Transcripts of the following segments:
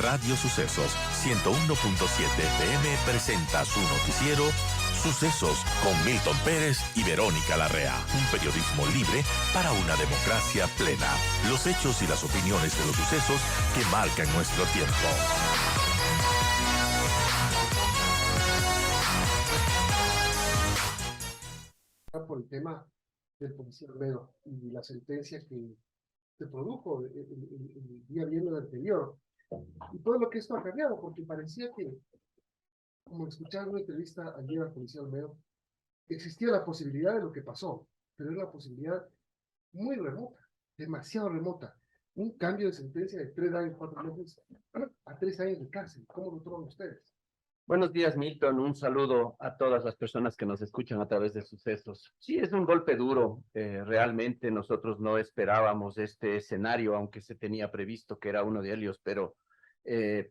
Radio Sucesos 101.7 FM presenta su noticiero Sucesos con Milton Pérez y Verónica Larrea. Un periodismo libre para una democracia plena. Los hechos y las opiniones de los sucesos que marcan nuestro tiempo. Por el tema del policía Olmedo y la sentencia que se produjo el día viernes anterior, y todo lo que esto ha cambiado, porque parecía que, como escuchaba en una entrevista ayer al policía Olmedo, existía la posibilidad de lo que pasó, pero es una posibilidad muy remota, demasiado remota. Un cambio de sentencia de 3 años, 4 meses a 3 años de cárcel. ¿Cómo lo toman ustedes? Buenos días, Milton. Un saludo a todas las personas que nos escuchan a través de Sucesos. Sí, es un golpe duro. Realmente nosotros no esperábamos este escenario, aunque se tenía previsto que era uno de ellos, pero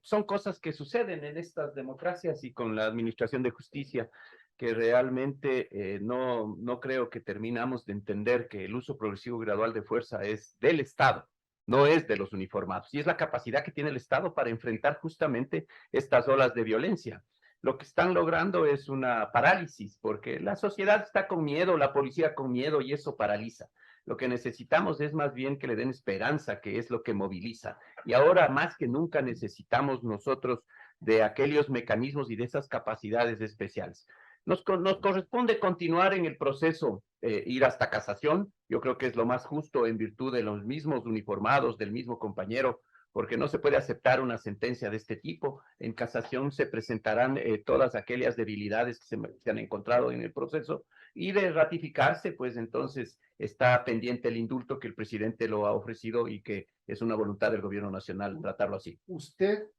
son cosas que suceden en estas democracias y con la administración de justicia, que realmente no creo que terminamos de entender que el uso progresivo y gradual de fuerza es del Estado, no es de los uniformados, y es la capacidad que tiene el Estado para enfrentar justamente estas olas de violencia. Lo que están logrando es una parálisis, porque la sociedad está con miedo, la policía con miedo, y eso paraliza. Lo que necesitamos es más bien que le den esperanza, que es lo que moviliza. Y ahora más que nunca necesitamos nosotros de aquellos mecanismos y de esas capacidades especiales. Nos corresponde continuar en el proceso, ir hasta casación. Yo creo que es lo más justo en virtud de los mismos uniformados, del mismo compañero, porque no se puede aceptar una sentencia de este tipo. En casación se presentarán todas aquellas debilidades que se han encontrado en el proceso, y de ratificarse, pues entonces está pendiente el indulto que el presidente lo ha ofrecido y que es una voluntad del gobierno nacional tratarlo así. Usted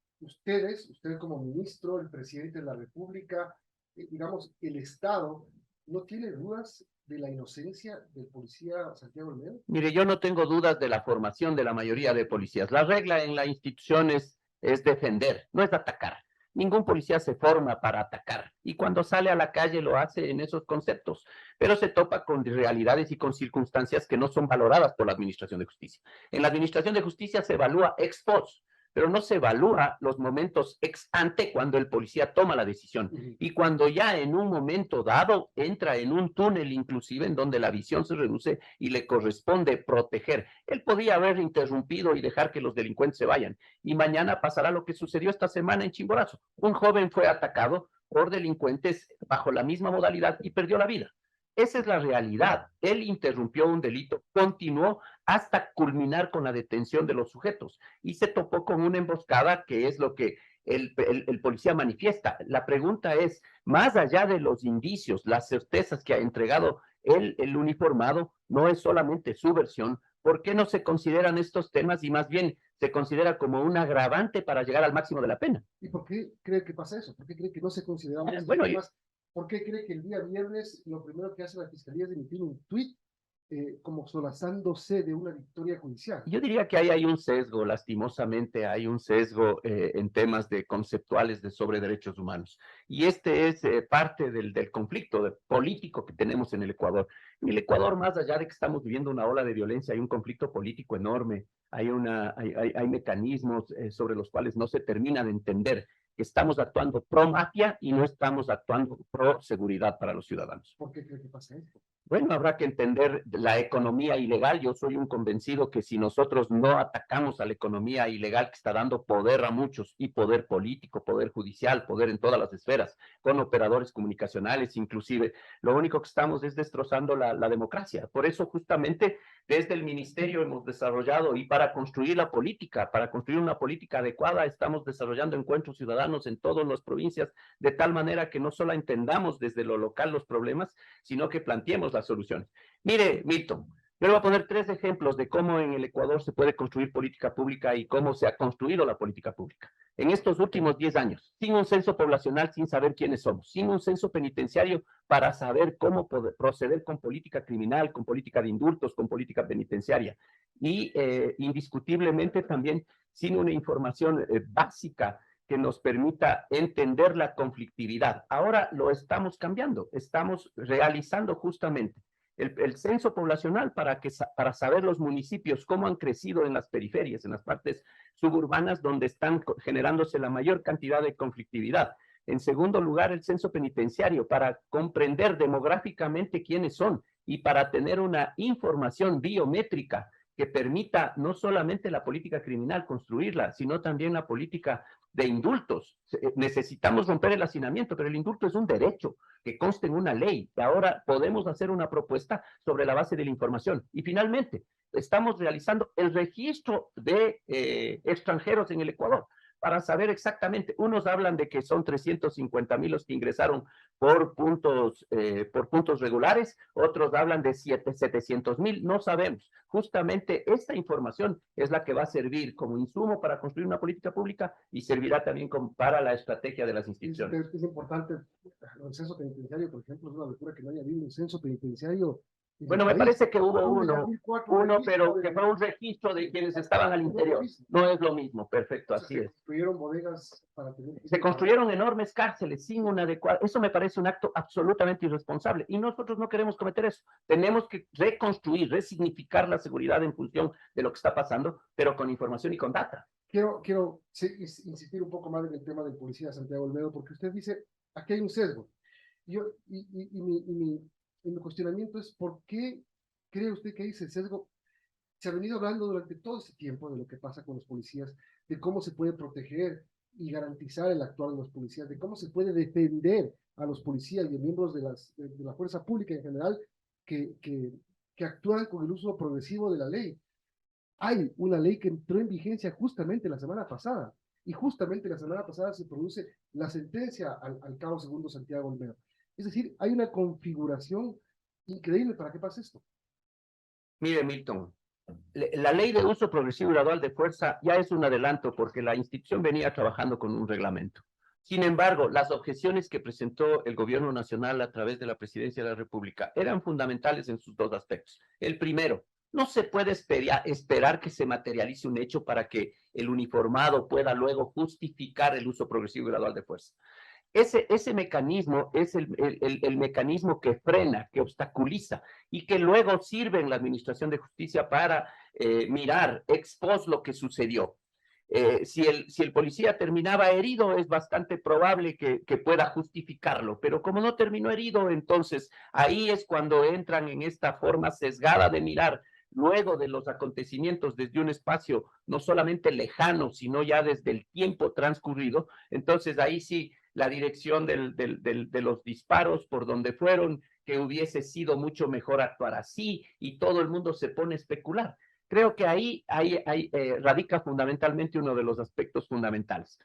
como ministro, el presidente de la República, digamos, el Estado, ¿no tiene dudas de la inocencia del policía Santiago Olmedo? Mire, yo no tengo dudas de la formación de la mayoría de policías. La regla en la institución es defender, no es atacar. Ningún policía se forma para atacar, y cuando sale a la calle lo hace en esos conceptos, pero se topa con realidades y con circunstancias que no son valoradas por la Administración de Justicia. En la Administración de Justicia se evalúa ex post, pero no se evalúa los momentos ex ante, cuando el policía toma la decisión, y cuando ya en un momento dado entra en un túnel inclusive en donde la visión se reduce y le corresponde proteger. Él podía haber interrumpido y dejar que los delincuentes se vayan, y mañana pasará lo que sucedió esta semana en Chimborazo. Un joven fue atacado por delincuentes bajo la misma modalidad y perdió la vida. Esa es la realidad. Él interrumpió un delito, continuó hasta culminar con la detención de los sujetos, y se topó con una emboscada, que es lo que el policía manifiesta. La pregunta es, más allá de los indicios, las certezas que ha entregado el uniformado, no es solamente su versión. ¿Por qué no se consideran estos temas y más bien se considera como un agravante para llegar al máximo de la pena? ¿Y por qué cree que pasa eso? ¿Por qué cree que no se consideran estos Bueno, temas? ¿Por qué cree que el día viernes lo primero que hace la Fiscalía es emitir un tuit como solazándose de una victoria judicial? Yo diría que hay un sesgo, lastimosamente hay un sesgo en temas conceptuales sobre derechos humanos. Y este es parte del conflicto político que tenemos en el Ecuador. En el Ecuador, más allá de que estamos viviendo una ola de violencia, hay un conflicto político enorme, hay mecanismos sobre los cuales no se termina de entender que estamos actuando pro mafia y no estamos actuando pro seguridad para los ciudadanos. ¿Por qué cree que pasa esto? Bueno, habrá que entender la economía ilegal. Yo soy un convencido que si nosotros no atacamos a la economía ilegal que está dando poder a muchos, y poder político, poder judicial, poder en todas las esferas, con operadores comunicacionales inclusive, lo único que estamos es destrozando la democracia. Por eso justamente desde el ministerio hemos desarrollado, y para construir la política, para construir una política adecuada, estamos desarrollando encuentros ciudadanos en todas las provincias, de tal manera que no solo entendamos desde lo local los problemas, sino que planteemos las soluciones. Mire, Milton, yo le voy a poner 3 ejemplos de cómo en el Ecuador se puede construir política pública y cómo se ha construido la política pública. En estos últimos 10 años, sin un censo poblacional, sin saber quiénes somos, sin un censo penitenciario para saber cómo proceder con política criminal, con política de indultos, con política penitenciaria, y indiscutiblemente también sin una información básica que nos permita entender la conflictividad. Ahora lo estamos cambiando, estamos realizando justamente el censo poblacional para saber los municipios, cómo han crecido en las periferias, en las partes suburbanas donde están generándose la mayor cantidad de conflictividad. En segundo lugar, el censo penitenciario para comprender demográficamente quiénes son y para tener una información biométrica que permita no solamente la política criminal construirla, sino también la política de indultos. Necesitamos romper el hacinamiento, pero el indulto es un derecho que consta en una ley. Y ahora podemos hacer una propuesta sobre la base de la información. Y finalmente, estamos realizando el registro de extranjeros en el Ecuador para saber exactamente, unos hablan de que son 350,000 los que ingresaron por puntos regulares, otros hablan de 700,000, no sabemos. Justamente esta información es la que va a servir como insumo para construir una política pública y servirá también para la estrategia de las instituciones. Es importante, el censo penitenciario, por ejemplo, es una locura que no haya habido un censo penitenciario. Bueno, me parece que hubo uno, pero que fue un registro de quienes estaban al interior. No es lo mismo, perfecto, así es. Se construyeron bodegas para tener... Se construyeron enormes cárceles sin una adecuada... Eso me parece un acto absolutamente irresponsable y nosotros no queremos cometer eso. Tenemos que reconstruir, resignificar la seguridad en función de lo que está pasando, pero con información y con data. Quiero insistir un poco más en el tema del policía Santiago Olmedo, porque usted dice, aquí hay un sesgo. Mi cuestionamiento es, ¿por qué cree usted que hay ese sesgo? Se ha venido hablando durante todo este tiempo de lo que pasa con los policías, de cómo se puede proteger y garantizar el actuar de los policías, de cómo se puede defender a los policías y a miembros de la fuerza pública en general que actúan con el uso progresivo de la ley. Hay una ley que entró en vigencia justamente la semana pasada, y justamente la semana pasada se produce la sentencia al cabo segundo Santiago Olmedo. Es decir, hay una configuración increíble para que pase esto. Mire, Milton, la ley de uso progresivo y gradual de fuerza ya es un adelanto porque la institución venía trabajando con un reglamento. Sin embargo, las objeciones que presentó el gobierno nacional a través de la Presidencia de la República eran fundamentales en sus dos aspectos. El primero, no se puede esperar que se materialice un hecho para que el uniformado pueda luego justificar el uso progresivo y gradual de fuerza. Ese mecanismo es el mecanismo que frena, que obstaculiza y que luego sirve en la administración de justicia para mirar ex post lo que sucedió. Si el policía terminaba herido, es bastante probable que pueda justificarlo, pero como no terminó herido, entonces ahí es cuando entran en esta forma sesgada de mirar luego de los acontecimientos desde un espacio no solamente lejano, sino ya desde el tiempo transcurrido. Entonces ahí sí, la dirección de los disparos, por donde fueron, que hubiese sido mucho mejor actuar así, y todo el mundo se pone a especular. Creo que ahí radica fundamentalmente uno de los aspectos fundamentales,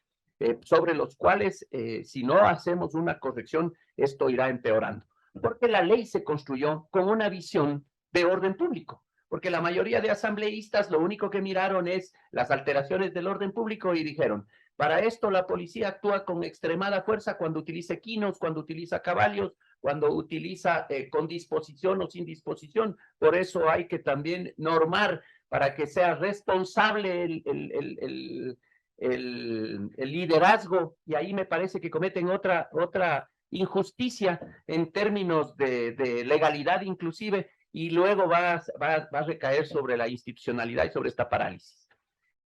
sobre los cuales, si no hacemos una corrección, esto irá empeorando. Porque la ley se construyó con una visión de orden público. Porque la mayoría de asambleístas lo único que miraron es las alteraciones del orden público y dijeron, para esto la policía actúa con extremada fuerza cuando utiliza equinos, cuando utiliza caballos, cuando utiliza con disposición o sin disposición. Por eso hay que también normar para que sea responsable el liderazgo. Y ahí me parece que cometen otra injusticia en términos de legalidad inclusive, y luego va a recaer sobre la institucionalidad y sobre esta parálisis.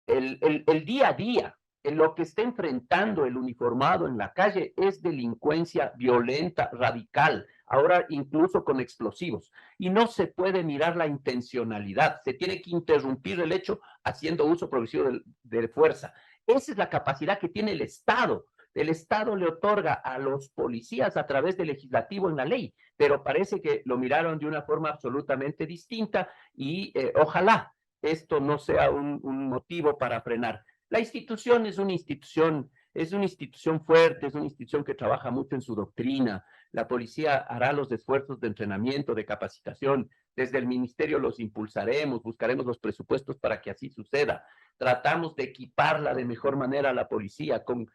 El día a día, en lo que está enfrentando el uniformado en la calle es delincuencia violenta, radical, ahora incluso con explosivos. Y no se puede mirar la intencionalidad, se tiene que interrumpir el hecho haciendo uso progresivo de fuerza. Esa es la capacidad que tiene el Estado. El Estado le otorga a los policías a través del legislativo en la ley, pero parece que lo miraron de una forma absolutamente distinta y ojalá esto no sea un motivo para frenar. La institución es una institución fuerte, es una institución que trabaja mucho en su doctrina. La policía hará los esfuerzos de entrenamiento, de capacitación. Desde el ministerio los impulsaremos, buscaremos los presupuestos para que así suceda. Tratamos de equiparla de mejor manera a la policía con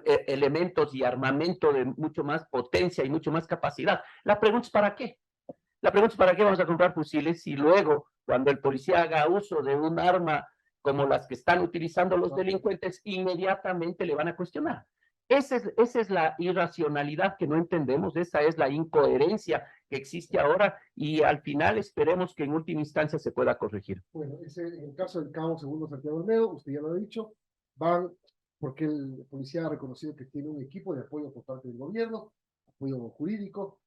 elementos y armamento de mucho más potencia y mucho más capacidad. La pregunta es ¿para qué? La pregunta es ¿para qué vamos a comprar fusiles? Y luego, cuando el policía haga uso de un arma como las que están utilizando los delincuentes, inmediatamente le van a cuestionar. esa es la irracionalidad que no entendemos, esa es la incoherencia que existe ahora y al final esperemos que en última instancia se pueda corregir. Bueno, en el caso del cabo segundo Santiago Olmedo, usted ya lo ha dicho, van porque el policía ha reconocido que tiene un equipo de apoyo por parte del gobierno, apoyo jurídico,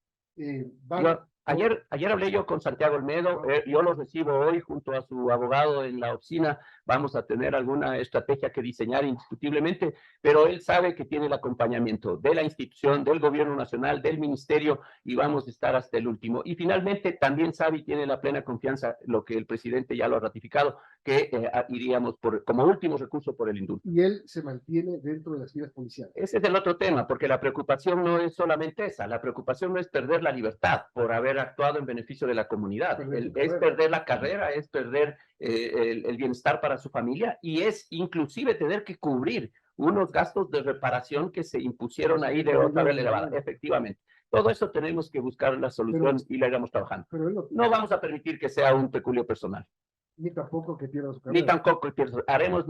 van... Ayer hablé yo con Santiago Olmedo, yo lo recibo hoy junto a su abogado en la oficina, vamos a tener alguna estrategia que diseñar indiscutiblemente, pero él sabe que tiene el acompañamiento de la institución, del gobierno nacional, del ministerio y vamos a estar hasta el último. Y finalmente también sabe y tiene la plena confianza, lo que el presidente ya lo ha ratificado, que iríamos como último recurso por el indulto. Y él se mantiene dentro de las filas policiales. Ese es el otro tema, porque la preocupación no es solamente esa, la preocupación no es perder la libertad por haber actuado en beneficio de la comunidad, es perder la carrera, es perder el bienestar para su familia y es inclusive tener que cubrir unos gastos de reparación que se impusieron ahí de otra vez elevada, efectivamente. Todo eso tenemos que buscar la solución y la iremos trabajando. No vamos a permitir que sea un peculio personal. Ni tampoco que pierda su carrera. Ni tampoco haremos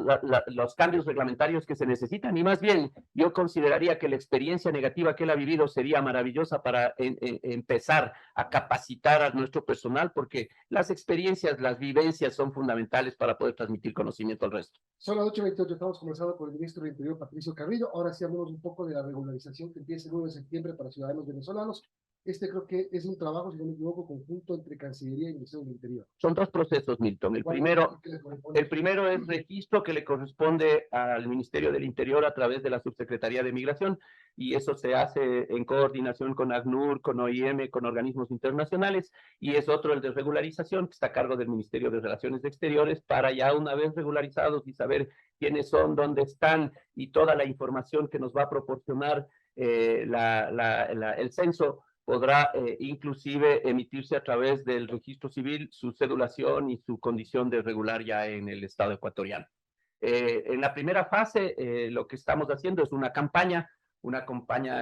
los cambios reglamentarios que se necesitan y más bien yo consideraría que la experiencia negativa que él ha vivido sería maravillosa para empezar a capacitar a nuestro personal porque las experiencias, las vivencias son fundamentales para poder transmitir conocimiento al resto. Son las 8:28, estamos conversando con el ministro del Interior, Patricio Carrillo. Ahora sí hablamos un poco de la regularización que empieza el 9 de septiembre para ciudadanos venezolanos. Creo que es un trabajo, si no me equivoco, conjunto entre Cancillería y Ministerio del Interior. Son dos procesos, Milton. El primero es registro que le corresponde al Ministerio del Interior a través de la Subsecretaría de Migración y eso se hace en coordinación con ACNUR, con OIM, con organismos internacionales y es otro el de regularización que está a cargo del Ministerio de Relaciones Exteriores para ya una vez regularizados y saber quiénes son, dónde están y toda la información que nos va a proporcionar el censo podrá inclusive emitirse a través del registro civil su cedulación y su condición de regular ya en el Estado ecuatoriano. En la primera fase, lo que estamos haciendo es una campaña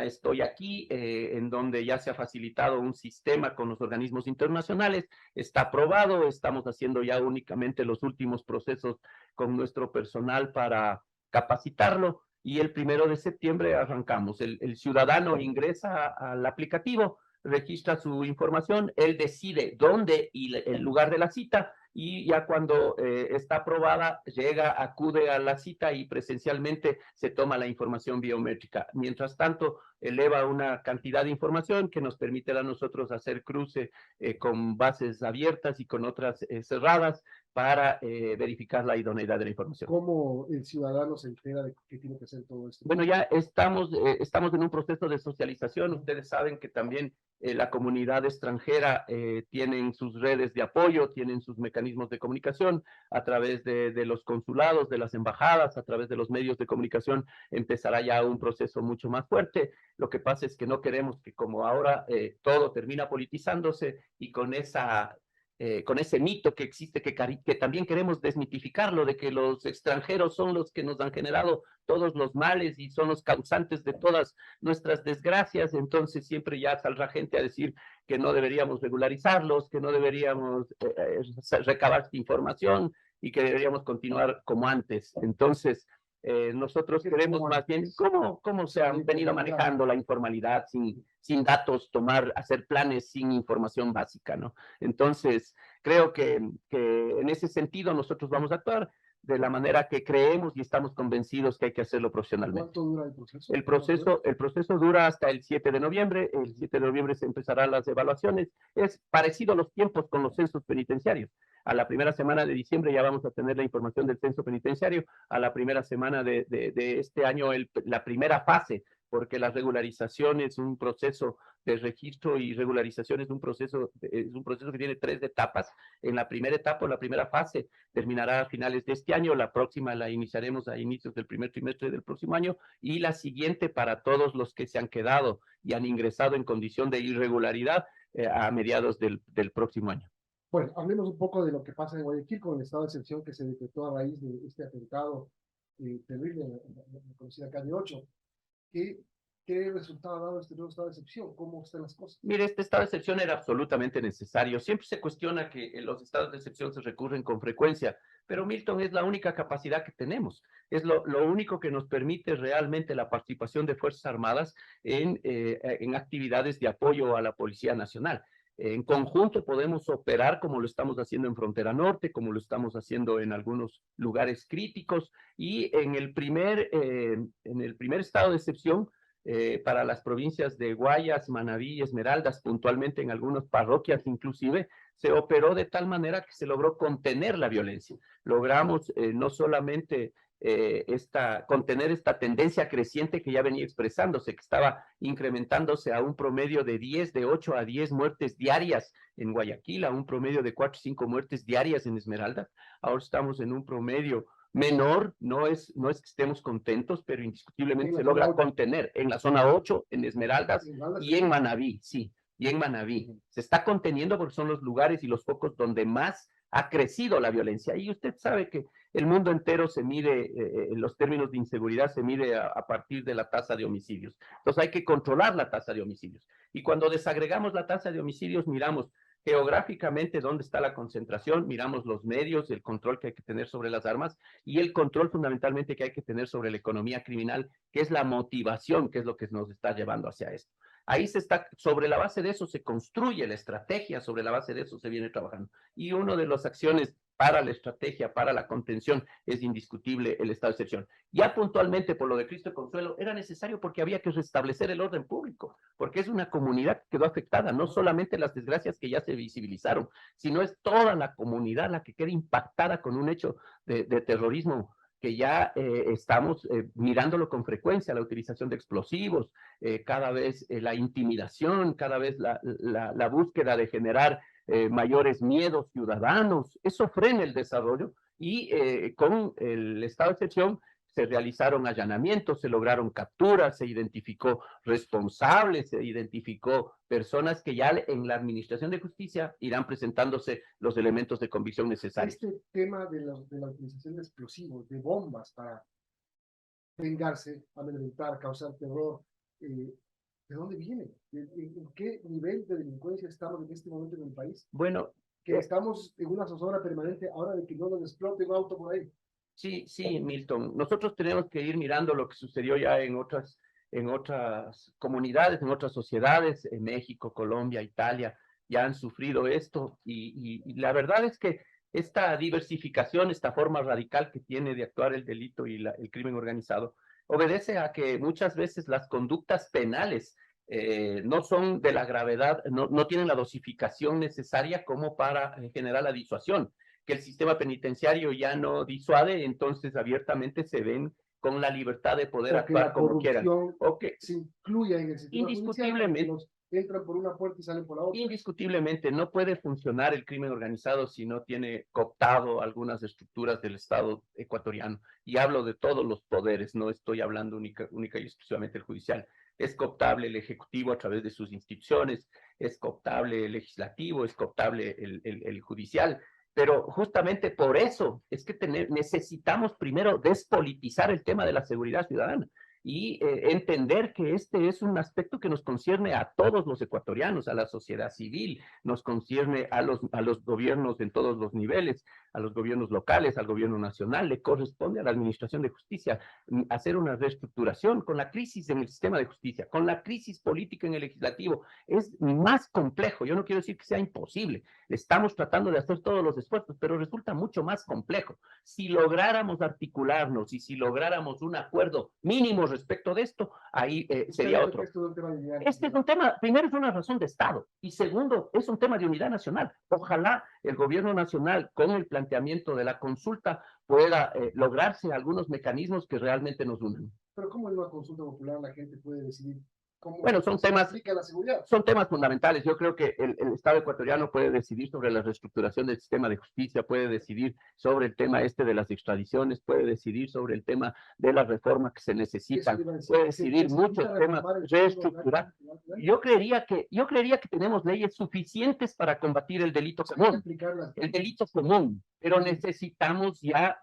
Estoy Aquí, en donde ya se ha facilitado un sistema con los organismos internacionales, está aprobado, estamos haciendo ya únicamente los últimos procesos con nuestro personal para capacitarlo, y el 1 de septiembre arrancamos. El ciudadano ingresa al aplicativo, registra su información, él decide dónde y el lugar de la cita, y ya cuando está aprobada, acude a la cita y presencialmente se toma la información biométrica. Mientras tanto, eleva una cantidad de información que nos permitirá a nosotros hacer cruce con bases abiertas y con otras cerradas para verificar la idoneidad de la información. ¿Cómo el ciudadano se entera de qué tiene que hacer todo esto? Bueno, ya estamos en un proceso de socialización. Ustedes saben que también la comunidad extranjera tienen sus redes de apoyo, tienen sus mecanismos de comunicación a través de los consulados, de las embajadas, a través de los medios de comunicación, empezará ya un proceso mucho más fuerte. Lo que pasa es que no queremos que como ahora todo termina politizándose y con ese mito que existe, que también queremos desmitificarlo, de que los extranjeros son los que nos han generado todos los males y son los causantes de todas nuestras desgracias, entonces siempre ya saldrá gente a decir que no deberíamos regularizarlos, que no deberíamos recabar información y que deberíamos continuar como antes. Entonces, nosotros queremos más bien cómo se han venido manejando la informalidad sin datos, hacer planes sin información básica, ¿no? Entonces, creo que en ese sentido nosotros vamos a actuar de la manera que creemos y estamos convencidos que hay que hacerlo profesionalmente. ¿Cuánto dura el proceso? El proceso dura hasta el 7 de noviembre. El 7 de noviembre se empezarán las evaluaciones. Es parecido a los tiempos con los censos penitenciarios. A la primera semana de diciembre ya vamos a tener la información del censo penitenciario. A la primera semana de este año, la primera fase, porque la regularización es un proceso de registro y regularización es un proceso que tiene 3 etapas. En la primera etapa, la primera fase, terminará a finales de este año, la próxima la iniciaremos a inicios del primer trimestre del próximo año, y la siguiente para todos los que se han quedado y han ingresado en condición de irregularidad a mediados del próximo año. Bueno, hablemos un poco de lo que pasa en Guayaquil con el estado de excepción que se decretó a raíz de este atentado terrible en la conocida calle 8. ¿Qué resultado ha dado este nuevo estado de excepción? ¿Cómo están las cosas? Mire, este estado de excepción era absolutamente necesario. Siempre se cuestiona que los estados de excepción se recurren con frecuencia, pero Milton, es la única capacidad que tenemos. Es lo único que nos permite realmente la participación de Fuerzas Armadas en actividades de apoyo a la Policía Nacional. En conjunto podemos operar como lo estamos haciendo en Frontera Norte, como lo estamos haciendo en algunos lugares críticos, y en el primer estado de excepción, para las provincias de Guayas, Manabí y Esmeraldas, puntualmente en algunas parroquias inclusive, se operó de tal manera que se logró contener la violencia. Logramos no solamente contener esta tendencia creciente que ya venía expresándose, que estaba incrementándose a un promedio de 8 a 10 muertes diarias en Guayaquil, a un promedio de 4 o 5 muertes diarias en Esmeralda. Ahora estamos en un promedio menor, no es que estemos contentos, pero indiscutiblemente se logra contener en la zona 8, en Esmeraldas y en Manabí, sí, y en Manabí. Se está conteniendo porque son los lugares y los focos donde más ha crecido la violencia. Y usted sabe que el mundo entero se mide, en los términos de inseguridad, se mide a partir de la tasa de homicidios. Entonces hay que controlar la tasa de homicidios. Y cuando desagregamos la tasa de homicidios, miramos geográficamente dónde está la concentración, miramos los medios, el control que hay que tener sobre las armas y el control fundamentalmente que hay que tener sobre la economía criminal, que es la motivación, que es lo que nos está llevando hacia esto. Ahí sobre la base de eso se construye la estrategia, sobre la base de eso se viene trabajando. Y una de las acciones para la estrategia, para la contención, es indiscutible el estado de excepción. Ya puntualmente, por lo de Cristo Consuelo, era necesario porque había que restablecer el orden público, porque es una comunidad que quedó afectada, no solamente las desgracias que ya se visibilizaron, sino es toda la comunidad la que queda impactada con un hecho de terrorismo que ya estamos mirándolo con frecuencia, la utilización de explosivos, cada vez la intimidación, cada vez la búsqueda de generar mayores miedos ciudadanos. Eso frena el desarrollo y con el estado de excepción se realizaron allanamientos, se lograron capturas, se identificó responsables, se identificó personas que ya en la administración de justicia irán presentándose los elementos de convicción necesarios. Este tema de la utilización de explosivos, de bombas para vengarse, amedrentar, causar terror, ¿de dónde viene? ¿En qué nivel de delincuencia estamos en este momento en el país? Bueno, que estamos en una zozobra permanente ahora de que no nos explote un auto por ahí. Sí, Milton. Nosotros tenemos que ir mirando lo que sucedió ya en otras comunidades, en otras sociedades, en México, Colombia, Italia, ya han sufrido esto y la verdad es que esta diversificación, esta forma radical que tiene de actuar el delito y el crimen organizado, obedece a que muchas veces las conductas penales no son de la gravedad, no tienen la dosificación necesaria como para generar la disuasión. Que el sistema penitenciario ya no disuade, entonces abiertamente se ven con la libertad de poder actuar como quieran. O que se incluya en el sistema indiscutiblemente judicial, entran por una puerta y salen por la otra. Indiscutiblemente no puede funcionar el crimen organizado si no tiene cooptado algunas estructuras del Estado ecuatoriano. Y hablo de todos los poderes, no estoy hablando única y exclusivamente del judicial. Es cooptable el Ejecutivo a través de sus instituciones, es cooptable el Legislativo, es cooptable el Judicial. Pero justamente por eso es que necesitamos primero despolitizar el tema de la seguridad ciudadana y entender que este es un aspecto que nos concierne a todos los ecuatorianos, a la sociedad civil, nos concierne a los gobiernos en todos los niveles, a los gobiernos locales, al gobierno nacional, le corresponde a la administración de justicia hacer una reestructuración con la crisis en el sistema de justicia, con la crisis política en el legislativo. Es más complejo, yo no quiero decir que sea imposible, estamos tratando de hacer todos los esfuerzos, pero resulta mucho más complejo. Si lográramos articularnos y si lográramos un acuerdo mínimo respecto de esto, ahí sería otro. Este es un tema, primero es una razón de Estado y segundo es un tema de unidad nacional. Ojalá el gobierno nacional con el planteamiento de la consulta pueda lograrse algunos mecanismos que realmente nos unan. Pero ¿cómo en una consulta popular la gente puede decidir? Bueno, son temas fundamentales. Yo creo que el Estado ecuatoriano puede decidir sobre la reestructuración del sistema de justicia, puede decidir sobre el tema de las extradiciones, puede decidir sobre el tema de las reformas que se necesitan, puede decidir muchos temas, reestructurar. Yo creería que tenemos leyes suficientes para combatir el delito común, pero necesitamos ya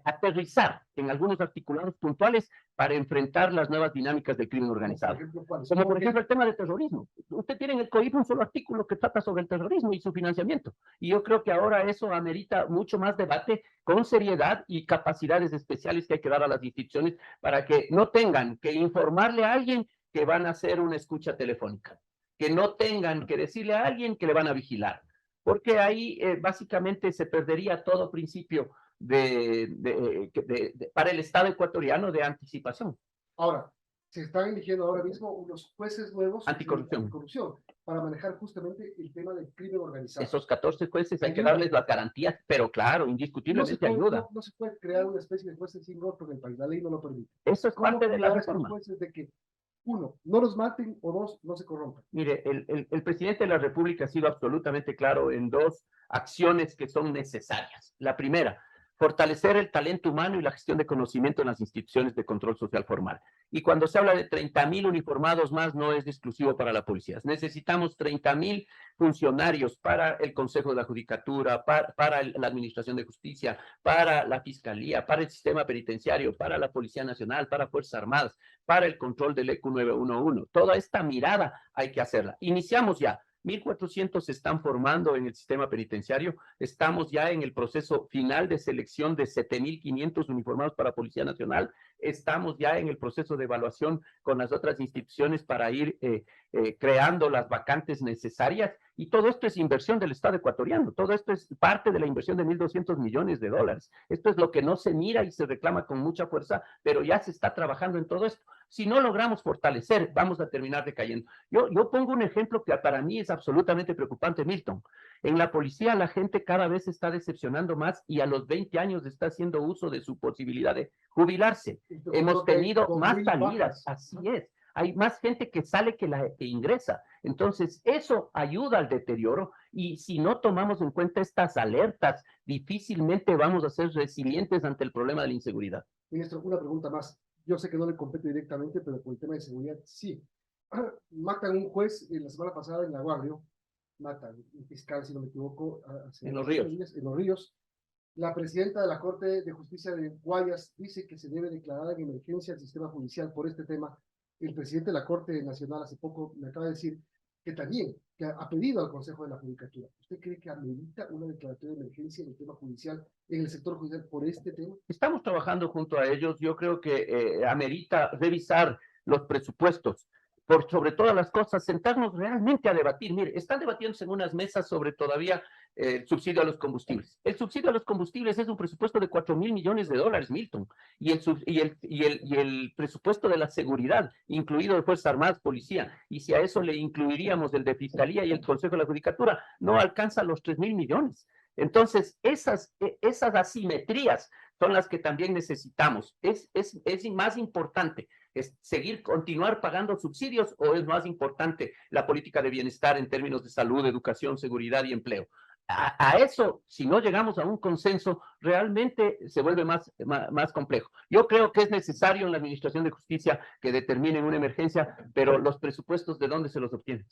aterrizar en algunos articulados puntuales para enfrentar las nuevas dinámicas del crimen organizado. Como por ejemplo el tema del terrorismo. Usted tiene en el COIP un solo artículo que trata sobre el terrorismo y su financiamiento. Y yo creo que ahora eso amerita mucho más debate con seriedad y capacidades especiales que hay que dar a las instituciones para que no tengan que informarle a alguien que van a hacer una escucha telefónica, que no tengan que decirle a alguien que le van a vigilar, porque ahí básicamente se perdería todo principio para el Estado ecuatoriano de anticipación. Ahora, se están eligiendo ahora mismo unos jueces nuevos Anticorrupción. para manejar justamente el tema del crimen organizado. Esos 14 jueces hay que darles las garantías, pero claro, indiscutiblemente ayuda. No se puede crear una especie de jueces sin rostro en el país, la ley no lo permite. Eso es parte de la reforma. Jueces de que, uno, no los maten, o dos, no se corrompan. Mire, el presidente de la República ha sido absolutamente claro en dos acciones que son necesarias. La primera, fortalecer el talento humano y la gestión de conocimiento en las instituciones de control social formal. Y cuando se habla de 30,000 uniformados más, no es exclusivo para la policía. Necesitamos 30,000 funcionarios para el Consejo de la Judicatura, para la Administración de Justicia, para la Fiscalía, para el sistema penitenciario, para la Policía Nacional, para Fuerzas Armadas, para el control del EQ 911. Toda esta mirada hay que hacerla. Iniciamos ya. 1,400 se están formando en el sistema penitenciario. Estamos ya en el proceso final de selección de 7,500 uniformados para Policía Nacional. Estamos ya en el proceso de evaluación con las otras instituciones para ir creando las vacantes necesarias. Y todo esto es inversión del Estado ecuatoriano. Todo esto es parte de la inversión de $1,200 millones. Esto es lo que no se mira y se reclama con mucha fuerza, pero ya se está trabajando en todo esto. Si no logramos fortalecer, vamos a terminar decayendo. Yo pongo un ejemplo que para mí es absolutamente preocupante, Milton. En la policía la gente cada vez se está decepcionando más y a los 20 años está haciendo uso de su posibilidad de jubilarse. Hemos tenido más salidas, así es. Hay más gente que sale que ingresa. Entonces, eso ayuda al deterioro y si no tomamos en cuenta estas alertas, difícilmente vamos a ser resilientes ante el problema de la inseguridad. Ministro, una pregunta más. Yo sé que no le compete directamente, pero por el tema de seguridad, sí. Matan un juez la semana pasada en La Guardia, matan un fiscal, si no me equivoco, en Los Ríos. En Los Ríos. La presidenta de la Corte de Justicia de Guayas dice que se debe declarar en emergencia el sistema judicial por este tema. El presidente de la Corte Nacional hace poco me acaba de decir que también que ha pedido al Consejo de la Judicatura. ¿Usted cree que amerita una declaratoria de emergencia en el tema judicial, en el sector judicial, por este tema? Estamos trabajando junto a ellos. Yo creo que amerita revisar los presupuestos. Por sobre todas las cosas, sentarnos realmente a debatir. Mire, están debatiéndose en unas mesas sobre todavía el subsidio a los combustibles. El subsidio a los combustibles es un presupuesto de $4,000 millones, Milton. Y el presupuesto de la seguridad, incluido de Fuerzas Armadas, Policía, y si a eso le incluiríamos el de Fiscalía y el Consejo de la Judicatura, no alcanza los 3,000 millones. Entonces, esas asimetrías son las que también necesitamos. ¿Es más importante continuar pagando subsidios o es más importante la política de bienestar en términos de salud, educación, seguridad y empleo? A eso, si no llegamos a un consenso, realmente se vuelve más complejo. Yo creo que es necesario en la Administración de Justicia que determinen una emergencia, pero los presupuestos, ¿de dónde se los obtienen?